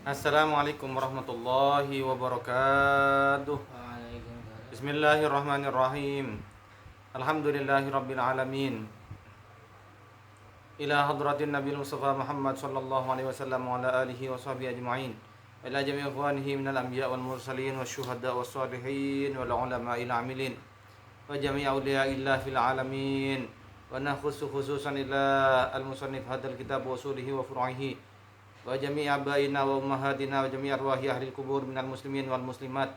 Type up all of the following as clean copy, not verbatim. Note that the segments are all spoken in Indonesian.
Assalamualaikum warahmatullahi wabarakatuh. Waalaikumsalam. Bismillahirrahmanirrahim. Alhamdulillahirabbil alamin. Ila hadratin Nabil Mustafa Muhammad sallallahu alaihi wasallam wa ala alihi wa sahbihi ajma'in. Ila jami' ikhwanihi minal anbiya wal mursalin wasyuhada was salihin wal ulama'il amilin wa jami' awliya'illah fil alamin. Wa nakhussu khususan ila al-musannif hadzal kitab wa usulihi wa furu'ihi wa jami' abaina wa ummahatina wa jami' arwahi ahli kubur minal muslimin wal muslimat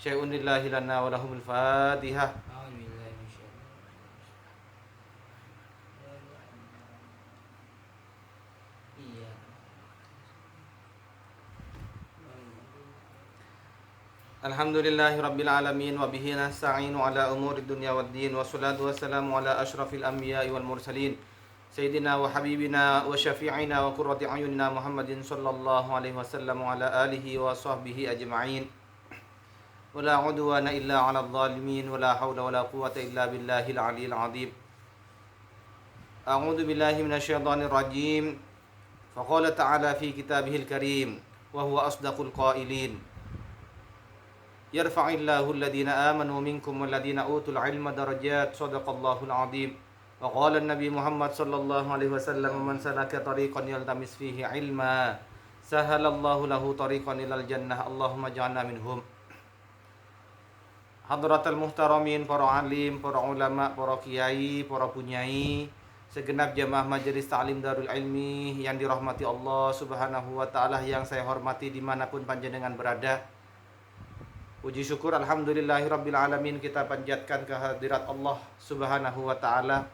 syai'un lillahi lana wa lahumul fatihah. A'udzubillahi minasyaitonir rajim. Iya. Alhamdulillahi rabbil alamin wa bihi nasta'inu ala umuri dunya waddin wa salatu wassalamu ala ashrafil anbiya'i wal mursalin sayyidina wa habibina wa syafi'ina wa qurrati ayunina Muhammadin sallallahu alaihi wasallam wa ala alihi wa sahbihi ajma'in. Wala udwana illa 'alal zalimin wala haula wala quwwata illa billahil 'aliyyil 'azim. A'udzu billahi minasyaitonir rajim. Faqala ta'ala fi kitabihil karim wa huwa asdaqul qailin. Yarfa'illahu alladhina amanu minkum walladhina utul 'ilma darajat. Shadaqallahul 'azim. Wa qala an-nabi Muhammad sallallahu alaihi wasallam man salaka tariqan yaltamis fihi 'ilma sahalallahu lahu tariqan ilal jannah. Allahumma ij'alna minhum. Hadratal muhtaramin, para alim, para ulama, para kiai, para punyai, segenap jamaah majelis ta'lim Darul Ilmi yang dirahmati Allah Subhanahu wa taala, yang saya hormati dimanapun panjenengan berada. Puji syukur alhamdulillahirabbil alamin kita panjatkan kehadirat Allah Subhanahu wa taala.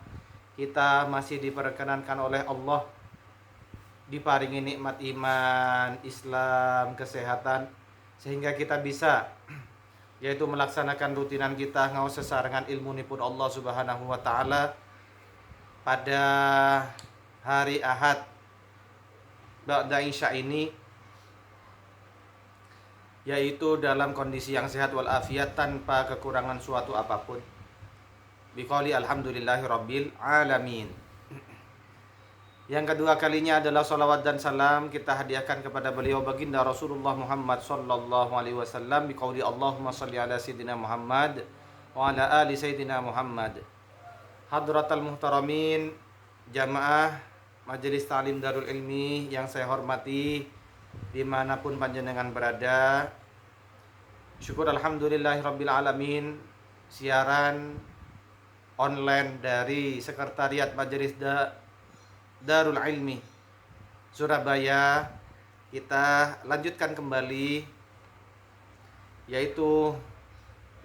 Kita masih diperkenankan oleh Allah diparingi nikmat iman, Islam, kesehatan, sehingga kita bisa yaitu melaksanakan rutinan kita ngaos sesarengan ilmu nipun Allah Subhanahu wa taala pada hari Ahad ba'da Isya ini, yaitu dalam kondisi yang sehat walafiat tanpa kekurangan suatu apapun. Biqauli alhamdulillahi rabbil alamin. Yang kedua kalinya adalah salawat dan salam kita hadiahkan kepada beliau baginda Rasulullah Muhammad sallallahu alaihi wasallam biqauli Allahumma shalli ala sayyidina Muhammad wa ala ali sayyidina Muhammad. Hadratal muhtaramin, jamaah Majelis Ta'lim Darul Ilmi yang saya hormati dimanapun panjenengan berada. Syukur alhamdulillahirabbil alamin, siaran online dari Sekretariat Majelis Darul Ilmi Surabaya kita lanjutkan kembali, yaitu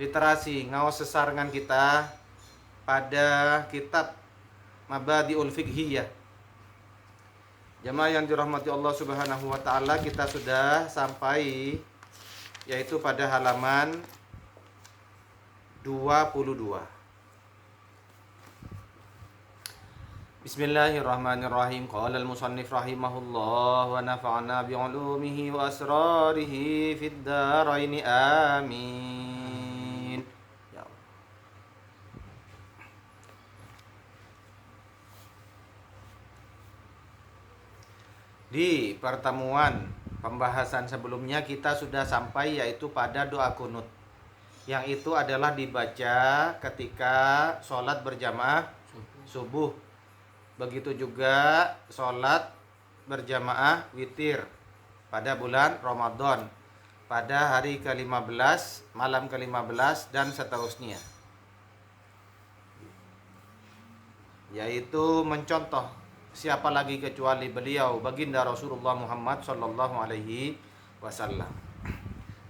literasi ngaos sesarengan kita pada kitab Mabadi'ul Fiqhiyah. Jamaah yang dirahmati Allah Subhanahu wa taala, kita sudah sampai yaitu pada halaman 22. Bismillahirrahmanirrahim. Qala al-musannif rahimahullah wa nafa'ana bi'ulumihi wa asrarihi fid dharain amin. Ya Allah. Di pertemuan pembahasan sebelumnya kita sudah sampai yaitu pada doa kunut, yang itu adalah dibaca ketika sholat berjamaah subuh. Begitu juga sholat berjamaah witir pada bulan Ramadan pada hari ke-15, malam ke-15 dan seterusnya, yaitu mencontoh siapa lagi kecuali beliau baginda Rasulullah Muhammad sallallahu alaihi wasallam.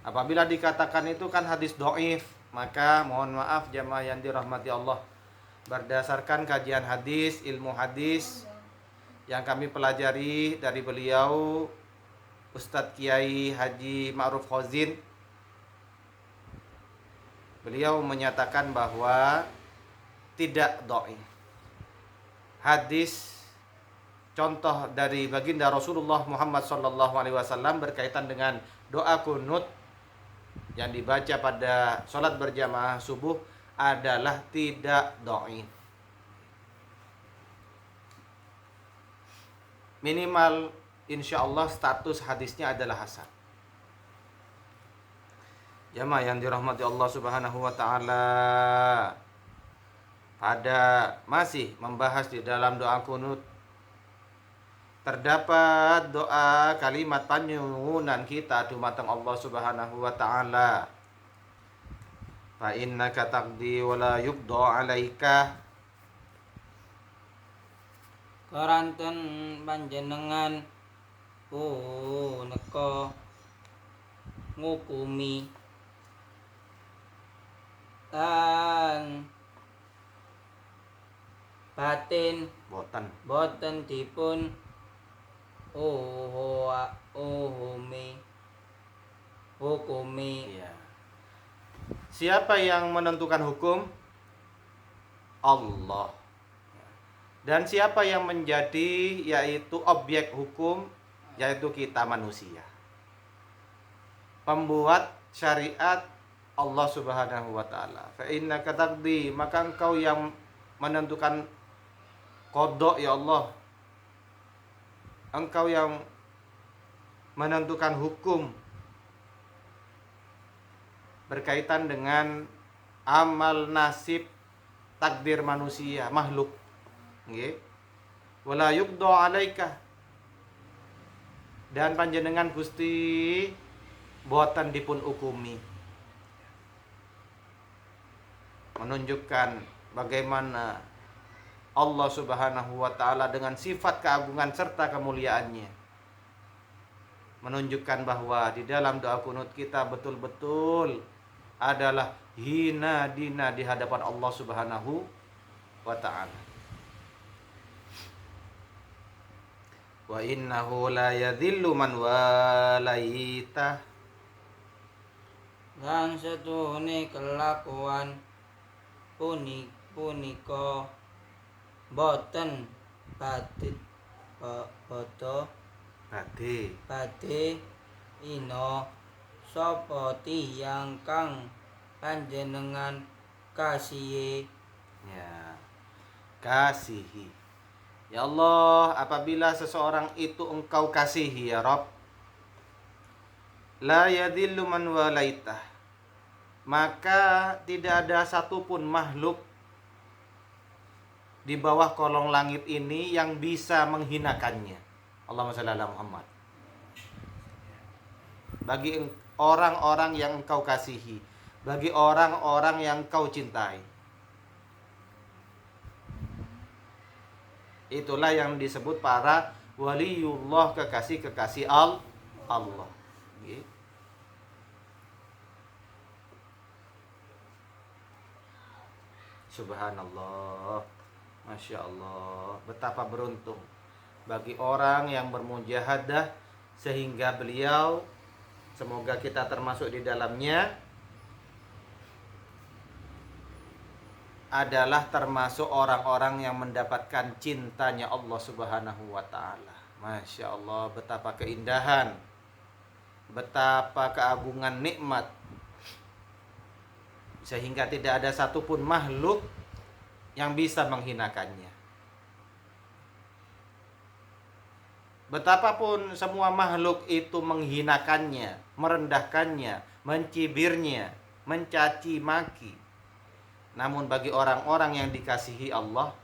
Apabila dikatakan itu kan hadis dhaif, maka mohon maaf jamaah yang dirahmati Allah, berdasarkan kajian hadis, ilmu hadis yang kami pelajari dari beliau Ustadz Kiai Haji Ma'ruf Khozin, beliau menyatakan bahwa tidak dhaif. Hadis contoh dari baginda Rasulullah Muhammad SAW berkaitan dengan doa kunut yang dibaca pada sholat berjamaah subuh adalah tidak dhaif. Minimal insya Allah status hadisnya adalah hasan. Jamaah yang dirahmati Allah Subhanahu wa taala. Pada masih membahas di dalam doa kunut, terdapat doa kalimat panyuwunan kita dumateng Allah Subhanahu wa taala. Fa innaka taqdi wa la yuqda 'alaika. Keranten panjenengan punika ngukumi lan batin Boten. boten dipun hukumi. Iya. Siapa yang menentukan hukum? Allah. Dan siapa yang menjadi yaitu objek hukum, yaitu kita manusia. Pembuat syariat Allah Subhanahu wa taala. Fa innaka taqdi, maka engkau yang menentukan qada ya Allah. Engkau yang menentukan hukum berkaitan dengan amal nasib takdir manusia makhluk. Nggih. Wala yuqda 'alaika. Dan panjenengan Gusti boten dipun ukumi. Menunjukkan bagaimana Allah Subhanahu wa taala dengan sifat keagungan serta kemuliaannya menunjukkan bahwa di dalam doa kunut kita betul-betul adalah hina dina di hadapan Allah Subhanahu wa taala. Wa innahu la yadhillu man walaita. Lan setuhune kelakuan punika boten badhe ina sapa tiyang kang panjenengan kasihi. Ya, kasihi. Ya Allah, apabila seseorang itu engkau kasihi ya Rabb, la yadhillu man walaitah, maka tidak ada satupun makhluk di bawah kolong langit ini yang bisa menghinakannya. Allahumma shalli ala Muhammad. Bagi orang-orang yang engkau kasihi, bagi orang-orang yang engkau cintai, itulah yang disebut para waliullah, kekasih-kekasih Allah. Subhanallah, Masya Allah, betapa beruntung bagi orang yang bermujahadah sehingga beliau, semoga kita termasuk di dalamnya, adalah termasuk orang-orang yang mendapatkan cintanya Allah Subhanahu wa ta'ala. Masya Allah, betapa keindahan, betapa keagungan nikmat, sehingga tidak ada satupun makhluk yang bisa menghinakannya. Betapapun semua makhluk itu menghinakannya, merendahkannya, mencibirnya, mencaci maki, namun bagi orang-orang yang dikasihi Allah,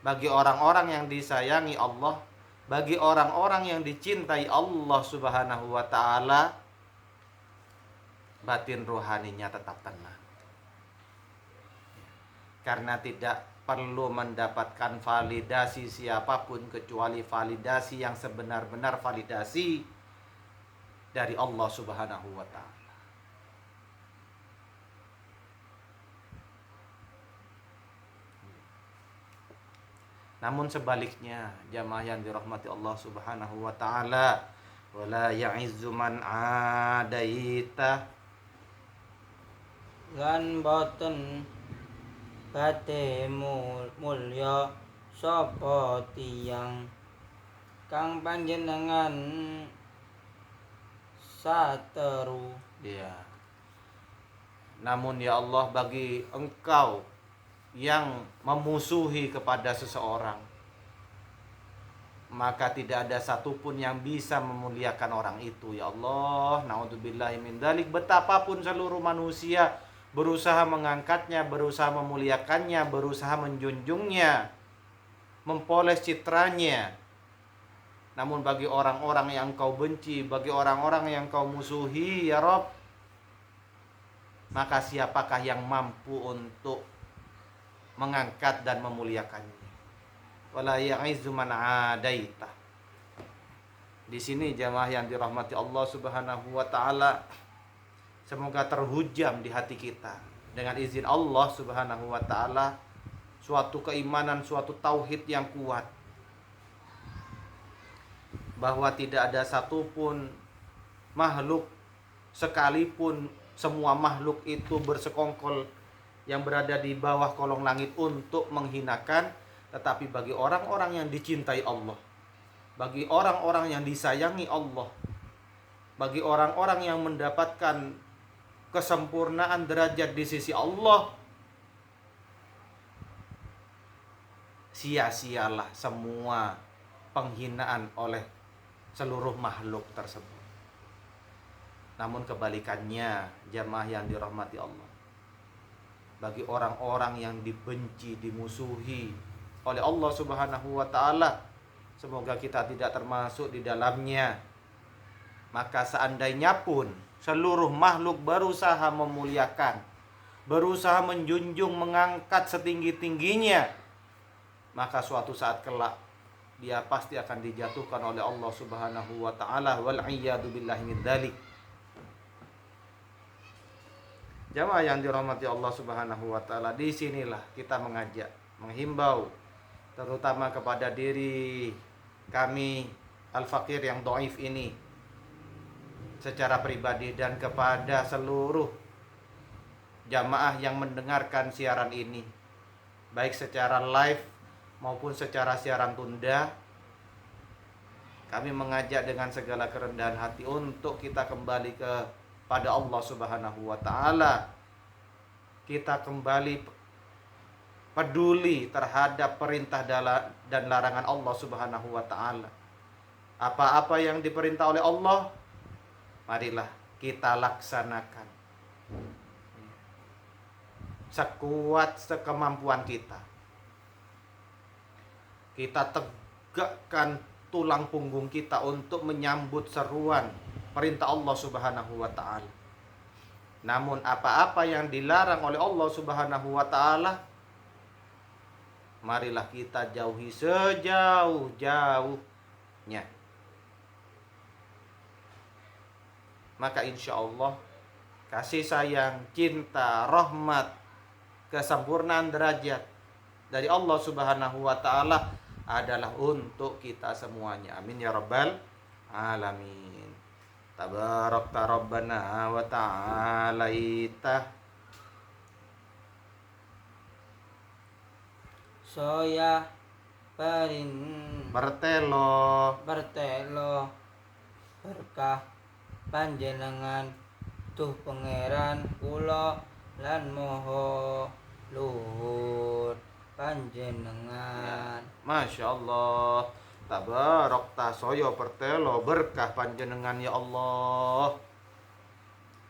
bagi orang-orang yang disayangi Allah, bagi orang-orang yang dicintai Allah Subhanahu wa ta'ala, batin rohaninya tetap tenang. Karena tidak perlu mendapatkan validasi siapapun kecuali validasi yang sebenar-benar validasi dari Allah Subhanahu wa ta'ala. Namun sebaliknya, jamaah yang dirahmati Allah Subhanahu wa ta'ala, wala ya'izzu man adaita, Lan boten badhe mulya sapa tiyang kang panjenengan sateru. ya. Namun ya Allah, bagi engkau yang memusuhi kepada seseorang, maka tidak ada satupun yang bisa memuliakan orang itu. Ya Allah, naudzubillahi min dzalik. Betapapun seluruh manusia berusaha mengangkatnya, berusaha memuliakannya, berusaha menjunjungnya, mempoles citranya, namun bagi orang-orang yang kau benci, bagi orang-orang yang kau musuhi, ya Rob, maka siapakah yang mampu untuk mengangkat dan memuliakannya? Wala ya'izzu man 'adaita. Di sini jamaah yang dirahmati Allah Subhanahu wa taala, semoga terhujam di hati kita dengan izin Allah Subhanahu wa taala suatu keimanan, suatu tauhid yang kuat, bahwa tidak ada satupun makhluk, sekalipun semua makhluk itu bersekongkol yang berada di bawah kolong langit untuk menghinakan, tetapi bagi orang-orang yang dicintai Allah, bagi orang-orang yang disayangi Allah, bagi orang-orang yang mendapatkan kesempurnaan derajat di sisi Allah, sia-sialah semua penghinaan oleh seluruh makhluk tersebut. Namun kebalikannya, jamaah yang dirahmati Allah, bagi orang-orang yang dibenci, dimusuhi oleh Allah Subhanahu wa taala, semoga kita tidak termasuk di dalamnya. Maka seandainya pun seluruh makhluk berusaha memuliakan, berusaha menjunjung, mengangkat setinggi-tingginya, maka suatu saat kelak dia pasti akan dijatuhkan oleh Allah Subhanahu wa taala, wal iyadu billahi min dzalik. Jamaah yang dirahmati Allah Subhanahu wa taala, disinilah kita mengajak, menghimbau, terutama kepada diri kami al-fakir yang dhaif ini secara pribadi, dan kepada seluruh jamaah yang mendengarkan siaran ini, baik secara live maupun secara siaran tunda. Kami mengajak dengan segala kerendahan hati untuk kita kembali kepada Allah Subhanahu wa taala. Kita kembali peduli terhadap perintah dan larangan Allah Subhanahu wa taala. Apa-apa yang diperintah oleh Allah, marilah kita laksanakan sekuat sekemampuan kita. Kita tegakkan tulang punggung kita untuk menyambut seruan perintah Allah Subhanahu wa taala. Namun apa-apa yang dilarang oleh Allah Subhanahu wa taala, marilah kita jauhi sejauh-jauhnya. Maka insya Allah kasih sayang, cinta, rahmat, kesempurnaan derajat dari Allah Subhanahu wa taala adalah untuk kita semuanya. Amin ya rabbal alamin. Tabarakta rabbana wa ta'alaita. Soya parin Bertelo berkah panjenengan tuh pangeran kula lan moho luhur panjenengan. Masya Allah. Tabarakta soyo pertelo berkah panjenengan ya Allah.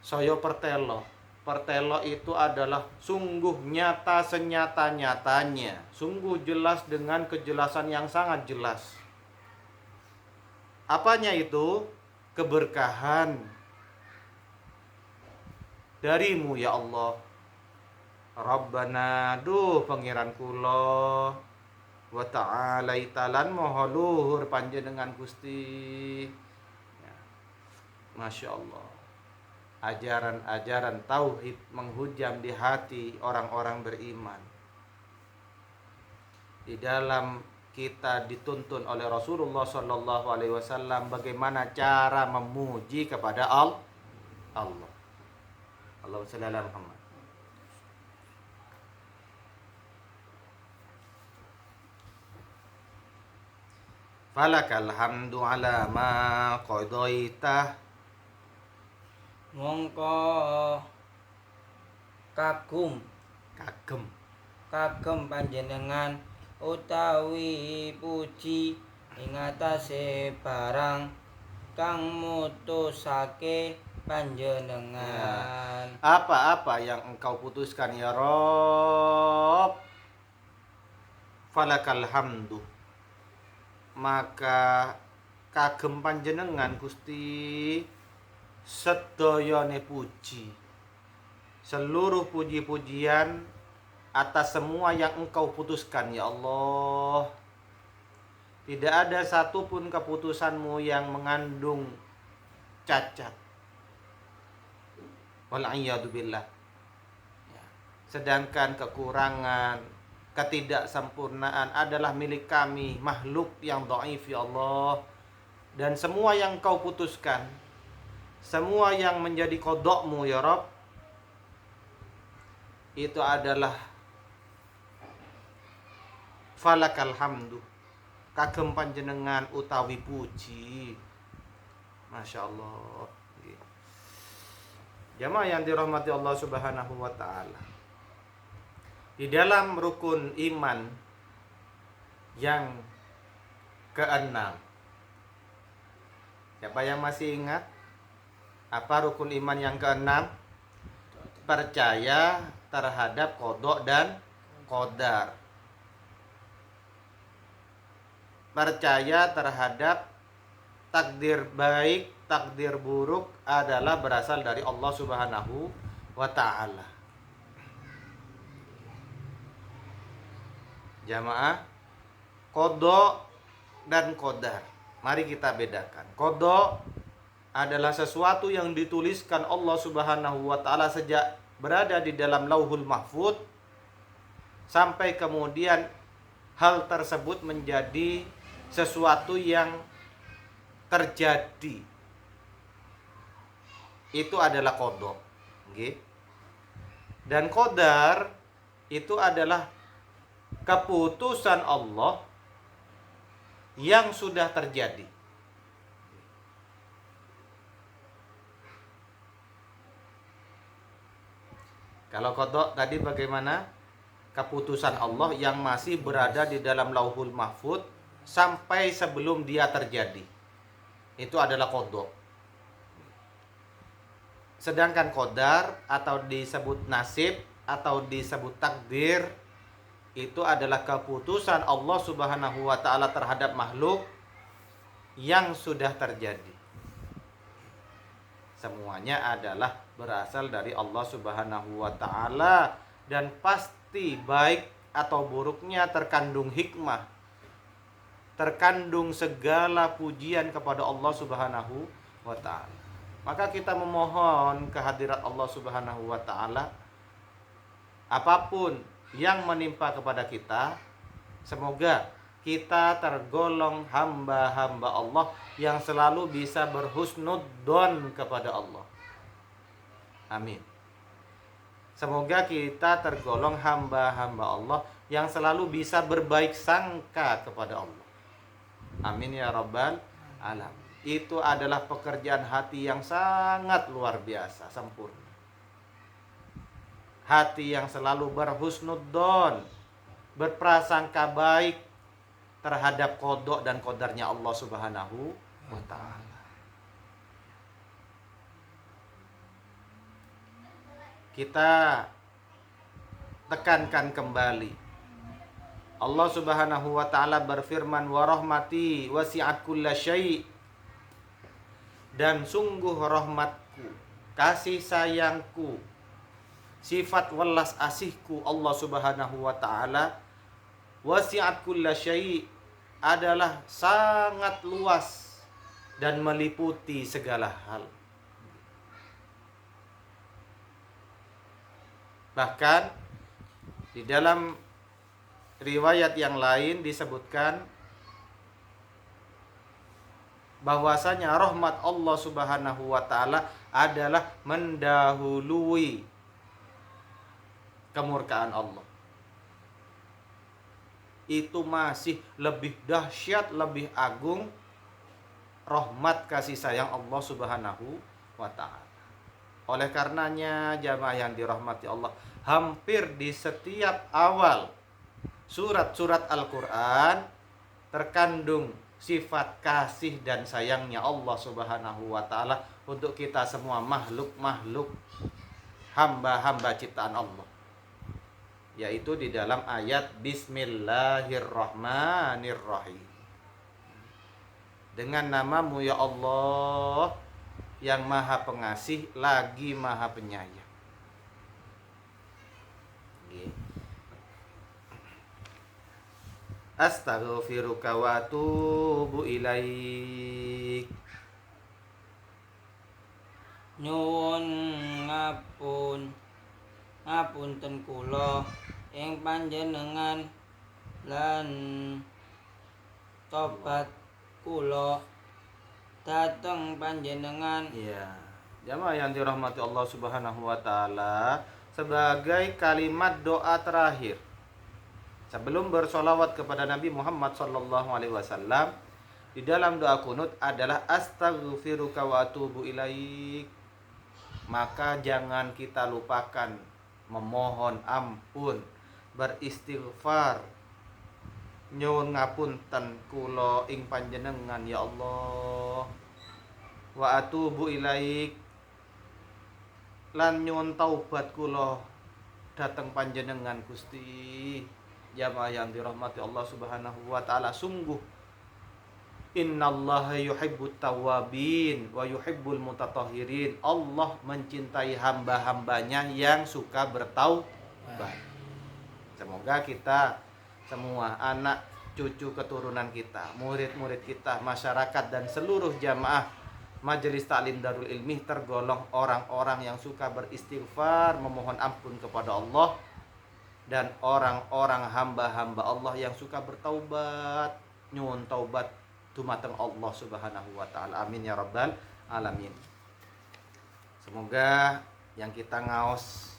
Soyo pertelo. Pertelo itu adalah sungguh nyata senyata-nyatanya, sungguh jelas dengan kejelasan yang sangat jelas. Apanya itu? Keberkahan darimu ya Allah. Rabbana, duh pangeran kula, wa ta'alaita lan moho luhur panjenengan Gusti. Ya. Masya Allah. Ajaran-ajaran tauhid menghujam di hati orang-orang beriman. Di dalam kita dituntun oleh Rasulullah Sallallahu Alaihi Wasallam bagaimana cara memuji kepada Allah. Allahumma shalli ala Muhammad. Falakal hamdu ala ma qadaita. Mongko kagum panjenengan utawi puji ing atase barang kang mutusake panjenengan. Apa-apa yang engkau putuskan ya Rob, falakal hamdu, maka kagem panjenengan Gusti sedayane puji, seluruh puji-pujian atas semua yang engkau putuskan ya Allah. Tidak ada satupun keputusanmu yang mengandung cacat. Wal'iyadu-billah. Sedangkan kekurangan, ketidaksempurnaan adalah milik kami, makhluk yang dhaif ya Allah. Dan semua yang kau putuskan, semua yang menjadi qada'mu ya Rabb, itu adalah falakal hamdu, kagem panjenengan utawi puji. Masya Allah. Jamaah yang dirahmati Allah Subhanahu wa ta'ala, di dalam rukun iman yang keenam, siapa yang masih ingat apa rukun iman yang keenam? Percaya terhadap qada dan qadar. Percaya terhadap takdir baik, takdir buruk adalah berasal dari Allah Subhanahu wa ta'ala. Jamaah, qada dan qadar, mari kita bedakan. Qada adalah sesuatu yang dituliskan Allah Subhanahu wa ta'ala sejak berada di dalam Lauhul Mahfuz, sampai kemudian hal tersebut menjadi sesuatu yang terjadi. Itu adalah qada. Okay? Dan qadar itu adalah keputusan Allah yang sudah terjadi. Kalau qada tadi bagaimana? Keputusan Allah yang masih berada di dalam Lauhul Mahfuz sampai sebelum dia terjadi. Itu adalah qada. Sedangkan qadar atau disebut nasib atau disebut takdir, itu adalah keputusan Allah Subhanahu wa ta'ala terhadap makhluk yang sudah terjadi. Semuanya adalah berasal dari Allah Subhanahu wa ta'ala, dan pasti baik atau buruknya terkandung hikmah, terkandung segala pujian kepada Allah Subhanahu wa ta'ala. Maka kita memohon kehadirat Allah Subhanahu wa ta'ala, apapun yang menimpa kepada kita, semoga kita tergolong hamba-hamba Allah yang selalu bisa berhusnudzon kepada Allah. Amin. Semoga kita tergolong hamba-hamba Allah yang selalu bisa berbaik sangka kepada Allah. Amin ya rabbal alamin. Itu adalah pekerjaan hati yang sangat luar biasa, sempurna. Hati yang selalu berhusnudzon, berprasangka baik terhadap qada dan qadarnya Allah Subhanahu wa ta'ala. Kita tekankan kembali, Allah Subhanahu wa ta'ala berfirman, wa rahmati wasi'at kulla syai', dan sungguh rahmatku, kasih sayangku, sifat welas asihku Allah Subhanahu wa ta'ala, wasi'at kulla syai', adalah sangat luas dan meliputi segala hal. Bahkan di dalam riwayat yang lain disebutkan bahwasanya rahmat Allah Subhanahu wa ta'ala adalah mendahului kemurkaan Allah. Itu masih lebih dahsyat, lebih agung rahmat kasih sayang Allah Subhanahu wa ta'ala. Oleh karenanya jamaah yang dirahmati Allah, hampir di setiap awal surat-surat Al-Quran terkandung sifat kasih dan sayangnya Allah Subhanahu wa taala untuk kita semua makhluk-makhluk hamba-hamba ciptaan Allah. Yaitu di dalam ayat Bismillahirrahmanirrahim. Dengan namamu ya Allah yang maha pengasih lagi maha penyayang. Astaghfiruka wa atubu ilaik. Nyuwun ngapunten kula ing panjenengan lan tobat kula dhateng panjenengan. Ya, jamaah yang dirahmati Allah Subhanahu wa taala, sebagai kalimat doa terakhir sebelum bersolawat kepada Nabi Muhammad sallallahu alaihi wasallam, di dalam doa kunut adalah astaghfiruka wa atubu ilaik. Maka jangan kita lupakan memohon ampun, beristighfar, nyuwun ngapunten kula ing panjenengan ya Allah. Wa atubu ilaik, lan nyuwun taubat kula dhateng panjenengan Gusti. Jamaah yang dirahmati Allah Subhanahu wa taala, sungguh innallaha yuhibbut tawwabin wa yuhibbul mutatahhirin. Allah mencintai hamba-hambanya yang suka bertaubat. Semoga kita semua, anak cucu keturunan kita, murid-murid kita, masyarakat dan seluruh jamaah Majelis Taklim Darul Ilmi tergolong orang-orang yang suka beristighfar, memohon ampun kepada Allah, dan orang-orang hamba-hamba Allah yang suka bertaubat, nyuwun taubat dumateng Allah Subhanahu wa taala. Amin ya rabbal alamin. Semoga yang kita ngaos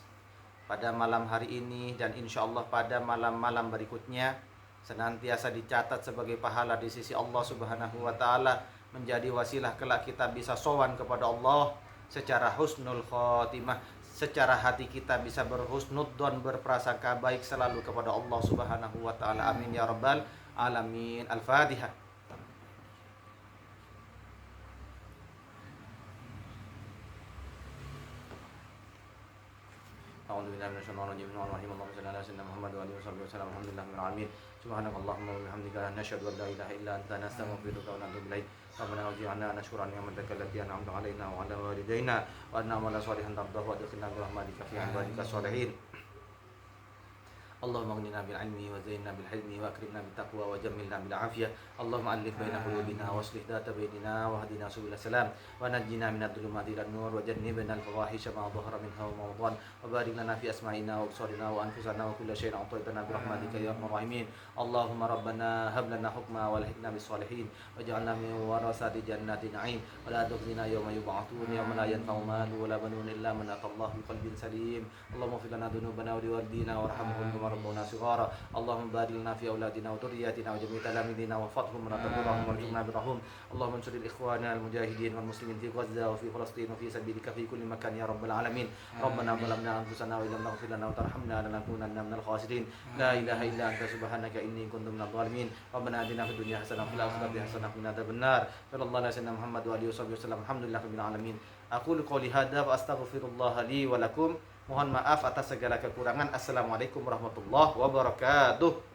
pada malam hari ini dan insya Allah pada malam-malam berikutnya senantiasa dicatat sebagai pahala di sisi Allah Subhanahu wa taala, menjadi wasilah kelak kita bisa sowan kepada Allah secara husnul khotimah, secara hati kita bisa berhusnudzon, berprasangka baik selalu kepada Allah Subhanahu wa taala. Amin ya rabbal alamin. Al-Fatihah. A'udzu billahi minasyaitonir rajim. Bismillahirrahmanirrahim. Allahumma shalli ala sayyidina Muhammad wa alihi wasallam. Alhamdulillahirabbil alamin. Subhanakallahumma wa bihamdika nasyhadu an la ilaha illa anta nastaghfiruka wa natubu ilaik. Rabbana waj'alna nashkura ni'mataka allati an'amta 'alaina wa 'ala walidayna wa na'mala shalihan tardahu wa adkhilna bi rahmatika fi ibadika sholihin. Allahumma aghnina bil ilmi wa zayyinna bil hilmi wa akrimna bit taqwa wa jammilna bil afiyah. Allahumma alif baina qulubina wa aslih dhata bainina wa hdina subul salam wa najjina minadh dhulumati ilan nur wa jannibna al fawahisha ma dhahara minha wa ma batan wa barik lana fi asma'ina wa absarina wa anfusina wa kulli shay'in a'taytana bi rahmatika ya arhamar rahimin. Allahumma rabbana hab lana hukma wa alhiqna bis salihin waj'alna min warasati jannatin na'im wa la tukhzina yawma yub'atsun yawma la yanfa'u malun wa la banun illa man atallaha bi qalbin salim. Allahumma ighfir lana dhunubana wa liwalidina warhamhum ربنا صغارا. اللهم بارك لنا في اولادنا وذرياتنا وجميع تلاميذنا واحفظهم ولا تضرهم وارزقنا برهم. اللهم انصر الاخوان المجاهدين والمسلمين في غزه وفي فلسطين وفي سبيلك في كل مكان يا رب العالمين. ربنا ظلمنا انفسنا وان لم تغفر لنا وترحمنا لنكونن من الخاسرين. لا اله الا انت سبحانك اني كنت من الظالمين. ربنا اتنا في الدنيا حسنه وفي الاخره حسنه وقنا عذاب النار. صلى الله على سيدنا محمد وعلى اله وصحبه وسلم. الحمدلله رب العالمين. Aqulu qouli hadza wa astaghfirullah li wa lakum. Mohon maaf atas segala kekurangan. Assalamualaikum warahmatullahi wabarakatuh.